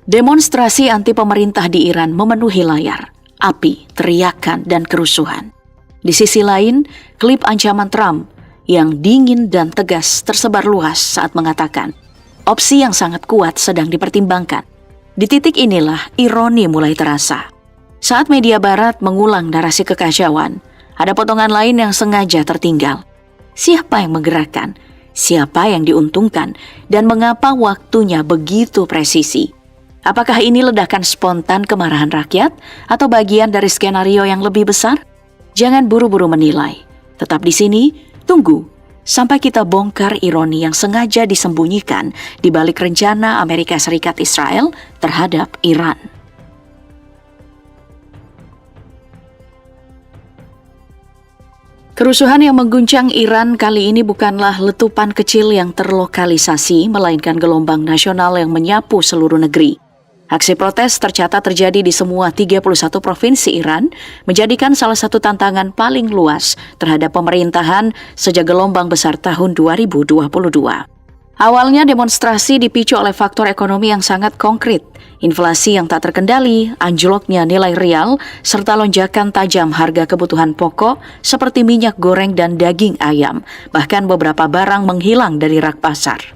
Demonstrasi anti pemerintah di Iran memenuhi layar, api, teriakan, dan kerusuhan. Di sisi lain, klip ancaman Trump yang dingin dan tegas tersebar luas saat mengatakan, opsi yang sangat kuat sedang dipertimbangkan. Di titik inilah ironi mulai terasa. Saat media barat mengulang narasi kekacauan, ada potongan lain yang sengaja tertinggal. Siapa yang menggerakkan? Siapa yang diuntungkan? Dan mengapa waktunya begitu presisi? Apakah ini ledakan spontan kemarahan rakyat atau bagian dari skenario yang lebih besar? Jangan buru-buru menilai. Tetap di sini, tunggu sampai kita bongkar ironi yang sengaja disembunyikan di balik rencana Amerika Serikat Israel terhadap Iran. Kerusuhan yang mengguncang Iran kali ini bukanlah letupan kecil yang terlokalisasi, melainkan gelombang nasional yang menyapu seluruh negeri. Aksi protes tercatat terjadi di semua 31 provinsi Iran, menjadikan salah satu tantangan paling luas terhadap pemerintahan sejak gelombang besar tahun 2022. Awalnya demonstrasi dipicu oleh faktor ekonomi yang sangat konkret, inflasi yang tak terkendali, anjloknya nilai rial, serta lonjakan tajam harga kebutuhan pokok seperti minyak goreng dan daging ayam, bahkan beberapa barang menghilang dari rak pasar.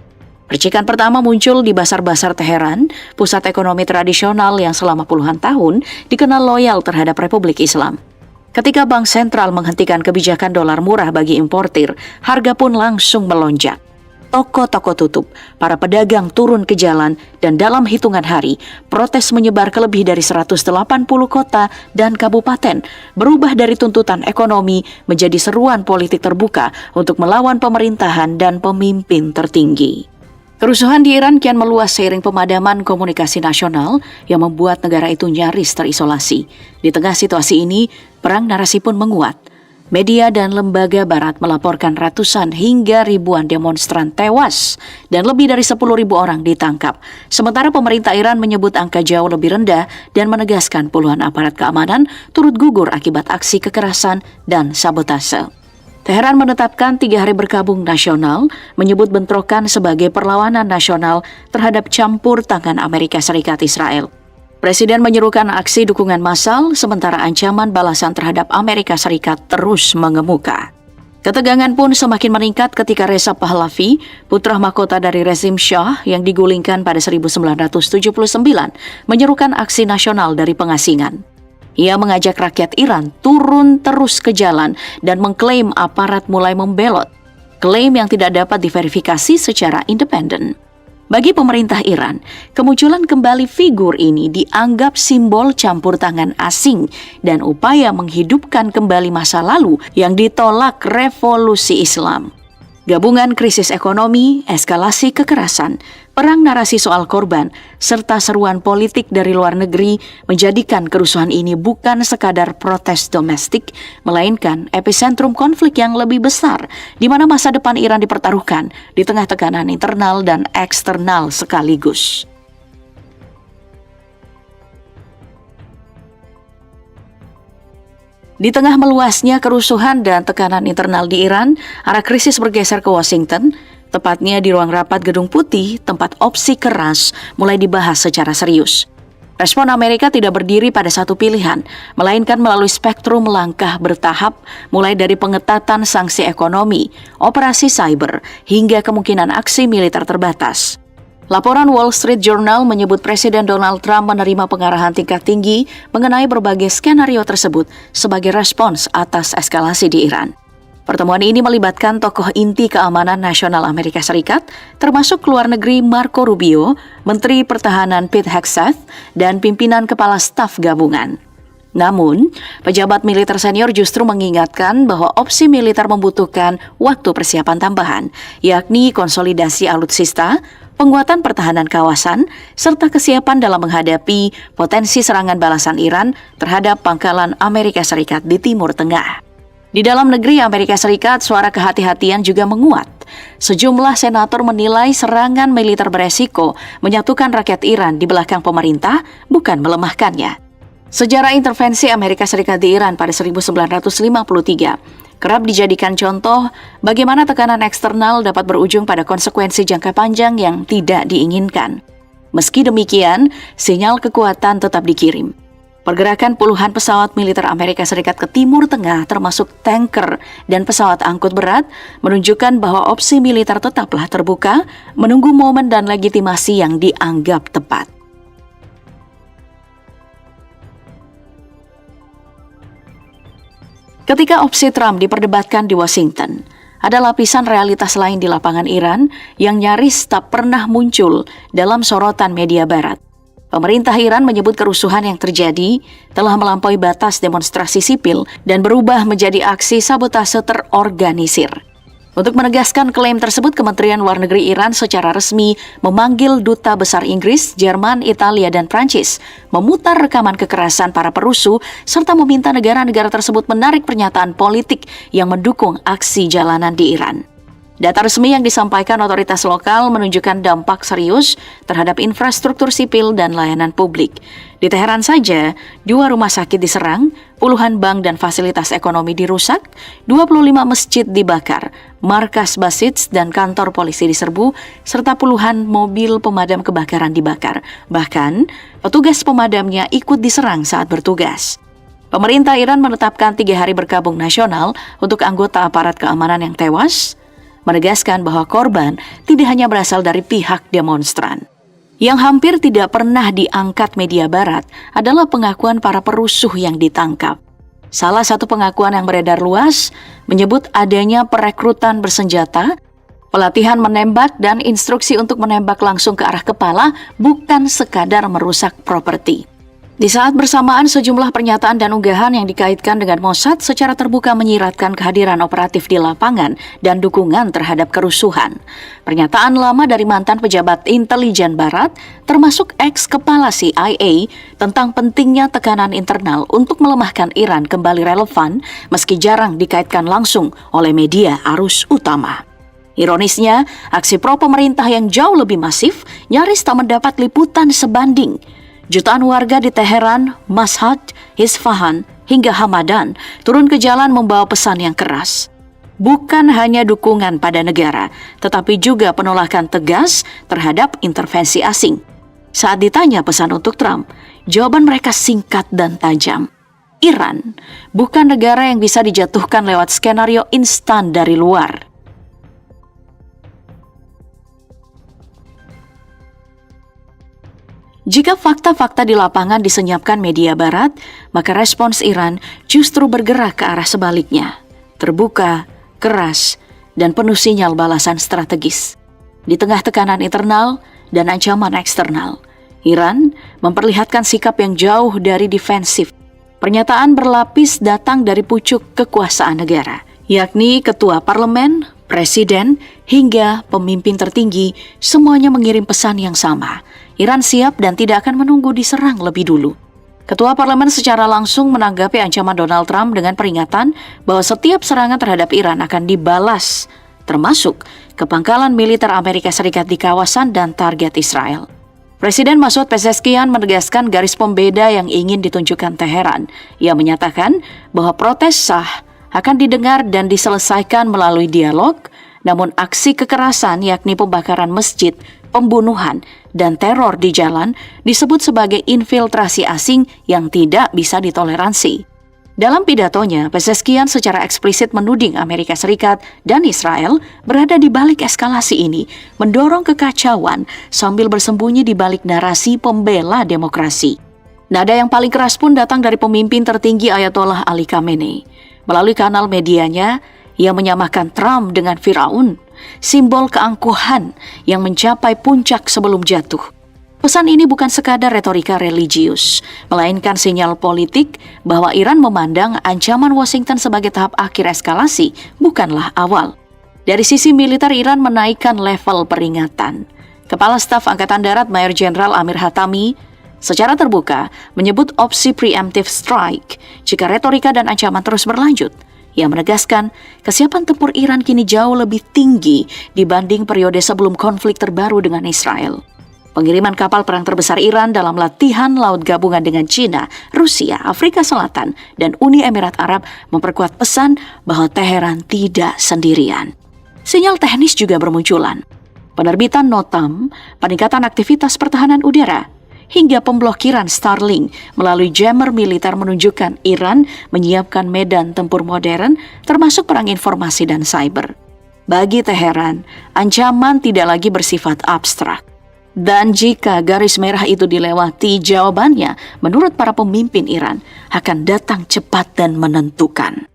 Percikan pertama muncul di Basar-Basar Teheran, pusat ekonomi tradisional yang selama puluhan tahun dikenal loyal terhadap Republik Islam. Ketika Bank Sentral menghentikan kebijakan dolar murah bagi importir, harga pun langsung melonjak. Toko-toko tutup, para pedagang turun ke jalan, dan dalam hitungan hari, protes menyebar ke lebih dari 180 kota dan kabupaten, berubah dari tuntutan ekonomi menjadi seruan politik terbuka untuk melawan pemerintahan dan pemimpin tertinggi. Kerusuhan di Iran kian meluas seiring pemadaman komunikasi nasional yang membuat negara itu nyaris terisolasi. Di tengah situasi ini, perang narasi pun menguat. Media dan lembaga barat melaporkan ratusan hingga ribuan demonstran tewas dan lebih dari 10.000 orang ditangkap. Sementara pemerintah Iran menyebut angka jauh lebih rendah dan menegaskan puluhan aparat keamanan turut gugur akibat aksi kekerasan dan sabotase. Teheran menetapkan 3 hari berkabung nasional, menyebut bentrokan sebagai perlawanan nasional terhadap campur tangan Amerika Serikat Israel. Presiden menyerukan aksi dukungan massal, sementara ancaman balasan terhadap Amerika Serikat terus mengemuka. Ketegangan pun semakin meningkat ketika Reza Pahlavi, putra mahkota dari rezim Shah yang digulingkan pada 1979, menyerukan aksi nasional dari pengasingan. Ia mengajak rakyat Iran turun terus ke jalan dan mengklaim aparat mulai membelot, klaim yang tidak dapat diverifikasi secara independen. Bagi pemerintah Iran, kemunculan kembali figur ini dianggap simbol campur tangan asing dan upaya menghidupkan kembali masa lalu yang ditolak revolusi Islam. Gabungan krisis ekonomi, eskalasi kekerasan, perang narasi soal korban, serta seruan politik dari luar negeri menjadikan kerusuhan ini bukan sekadar protes domestik, melainkan epicentrum konflik yang lebih besar, di mana masa depan Iran dipertaruhkan di tengah tekanan internal dan eksternal sekaligus. Di tengah meluasnya kerusuhan dan tekanan internal di Iran, arah krisis bergeser ke Washington, tepatnya di ruang rapat Gedung Putih, tempat opsi keras mulai dibahas secara serius. Respon Amerika tidak berdiri pada satu pilihan, melainkan melalui spektrum langkah bertahap, mulai dari pengetatan sanksi ekonomi, operasi cyber, hingga kemungkinan aksi militer terbatas. Laporan Wall Street Journal menyebut Presiden Donald Trump menerima pengarahan tingkat tinggi mengenai berbagai skenario tersebut sebagai respons atas eskalasi di Iran. Pertemuan ini melibatkan tokoh inti keamanan nasional Amerika Serikat, termasuk luar negeri Marco Rubio, Menteri Pertahanan Pete Hegseth, dan pimpinan Kepala Staf Gabungan. Namun, pejabat militer senior justru mengingatkan bahwa opsi militer membutuhkan waktu persiapan tambahan, yakni konsolidasi alutsista, penguatan pertahanan kawasan, serta kesiapan dalam menghadapi potensi serangan balasan Iran terhadap pangkalan Amerika Serikat di Timur Tengah. Di dalam negeri Amerika Serikat, suara kehati-hatian juga menguat. Sejumlah senator menilai serangan militer beresiko menyatukan rakyat Iran di belakang pemerintah, bukan melemahkannya. Sejarah intervensi Amerika Serikat di Iran pada 1953 kerap dijadikan contoh bagaimana tekanan eksternal dapat berujung pada konsekuensi jangka panjang yang tidak diinginkan. Meski demikian, sinyal kekuatan tetap dikirim. Pergerakan puluhan pesawat militer Amerika Serikat ke Timur Tengah termasuk tanker dan pesawat angkut berat menunjukkan bahwa opsi militer tetaplah terbuka menunggu momen dan legitimasi yang dianggap tepat. Ketika opsi Trump diperdebatkan di Washington, ada lapisan realitas lain di lapangan Iran yang nyaris tak pernah muncul dalam sorotan media barat. Pemerintah Iran menyebut kerusuhan yang terjadi telah melampaui batas demonstrasi sipil dan berubah menjadi aksi sabotase terorganisir. Untuk menegaskan klaim tersebut, Kementerian Luar Negeri Iran secara resmi memanggil Duta Besar Inggris, Jerman, Italia, dan Prancis memutar rekaman kekerasan para perusuh serta meminta negara-negara tersebut menarik pernyataan politik yang mendukung aksi jalanan di Iran. Data resmi yang disampaikan otoritas lokal menunjukkan dampak serius terhadap infrastruktur sipil dan layanan publik. Di Teheran saja, 2 rumah sakit diserang, puluhan bank dan fasilitas ekonomi dirusak, 25 masjid dibakar, markas Basij dan kantor polisi diserbu, serta puluhan mobil pemadam kebakaran dibakar. Bahkan, petugas pemadamnya ikut diserang saat bertugas. Pemerintah Iran menetapkan 3 hari berkabung nasional untuk anggota aparat keamanan yang tewas, menegaskan bahwa korban tidak hanya berasal dari pihak demonstran. Yang hampir tidak pernah diangkat media barat adalah pengakuan para perusuh yang ditangkap. Salah satu pengakuan yang beredar luas menyebut adanya perekrutan bersenjata, pelatihan menembak, dan instruksi untuk menembak langsung ke arah kepala, bukan sekadar merusak properti. Di saat bersamaan, sejumlah pernyataan dan unggahan yang dikaitkan dengan Mossad secara terbuka menyiratkan kehadiran operatif di lapangan dan dukungan terhadap kerusuhan. Pernyataan lama dari mantan pejabat intelijen Barat, termasuk ex-kepala CIA, tentang pentingnya tekanan internal untuk melemahkan Iran kembali relevan meski jarang dikaitkan langsung oleh media arus utama. Ironisnya, aksi pro pemerintah yang jauh lebih masif nyaris tak mendapat liputan sebanding. Jutaan warga di Teheran, Mashhad, Isfahan, hingga Hamadan turun ke jalan membawa pesan yang keras. Bukan hanya dukungan pada negara, tetapi juga penolakan tegas terhadap intervensi asing. Saat ditanya pesan untuk Trump, jawaban mereka singkat dan tajam. Iran bukan negara yang bisa dijatuhkan lewat skenario instan dari luar. Jika fakta-fakta di lapangan disenyapkan media barat, maka respons Iran justru bergerak ke arah sebaliknya, terbuka, keras, dan penuh sinyal balasan strategis. Di tengah tekanan internal dan ancaman eksternal, Iran memperlihatkan sikap yang jauh dari defensif. Pernyataan berlapis datang dari pucuk kekuasaan negara, yakni ketua parlemen, presiden, hingga pemimpin tertinggi, semuanya mengirim pesan yang sama. Iran siap dan tidak akan menunggu diserang lebih dulu. Ketua parlemen secara langsung menanggapi ancaman Donald Trump dengan peringatan bahwa setiap serangan terhadap Iran akan dibalas, termasuk ke pangkalan militer Amerika Serikat di kawasan dan target Israel. Presiden Masoud Pezeshkian menegaskan garis pembeda yang ingin ditunjukkan Teheran. Ia menyatakan bahwa protes sah akan didengar dan diselesaikan melalui dialog, namun aksi kekerasan yakni pembakaran masjid, pembunuhan, dan teror di jalan disebut sebagai infiltrasi asing yang tidak bisa ditoleransi. Dalam pidatonya, Pezeshkian secara eksplisit menuding Amerika Serikat dan Israel berada di balik eskalasi ini, mendorong kekacauan sambil bersembunyi di balik narasi pembela demokrasi. Nada yang paling keras pun datang dari pemimpin tertinggi Ayatollah Ali Khamenei. Melalui kanal medianya, ia menyamakan Trump dengan Firaun, simbol keangkuhan yang mencapai puncak sebelum jatuh. Pesan ini bukan sekadar retorika religius, melainkan sinyal politik bahwa Iran memandang ancaman Washington sebagai tahap akhir eskalasi, bukanlah awal. Dari sisi militer, Iran menaikkan level peringatan. Kepala Staf Angkatan Darat Mayor Jenderal Amir Hatami secara terbuka menyebut opsi preemptive strike jika retorika dan ancaman terus berlanjut. Ia menegaskan kesiapan tempur Iran kini jauh lebih tinggi dibanding periode sebelum konflik terbaru dengan Israel. Pengiriman kapal perang terbesar Iran dalam latihan laut gabungan dengan China, Rusia, Afrika Selatan, dan Uni Emirat Arab memperkuat pesan bahwa Teheran tidak sendirian. Sinyal teknis juga bermunculan. penerbitan NOTAM, peningkatan aktivitas pertahanan udara, hingga pemblokiran Starlink melalui jammer militer menunjukkan Iran menyiapkan medan tempur modern termasuk perang informasi dan cyber. Bagi Teheran, ancaman tidak lagi bersifat abstrak. Dan jika garis merah itu dilewati, jawabannya menurut para pemimpin Iran akan datang cepat dan menentukan.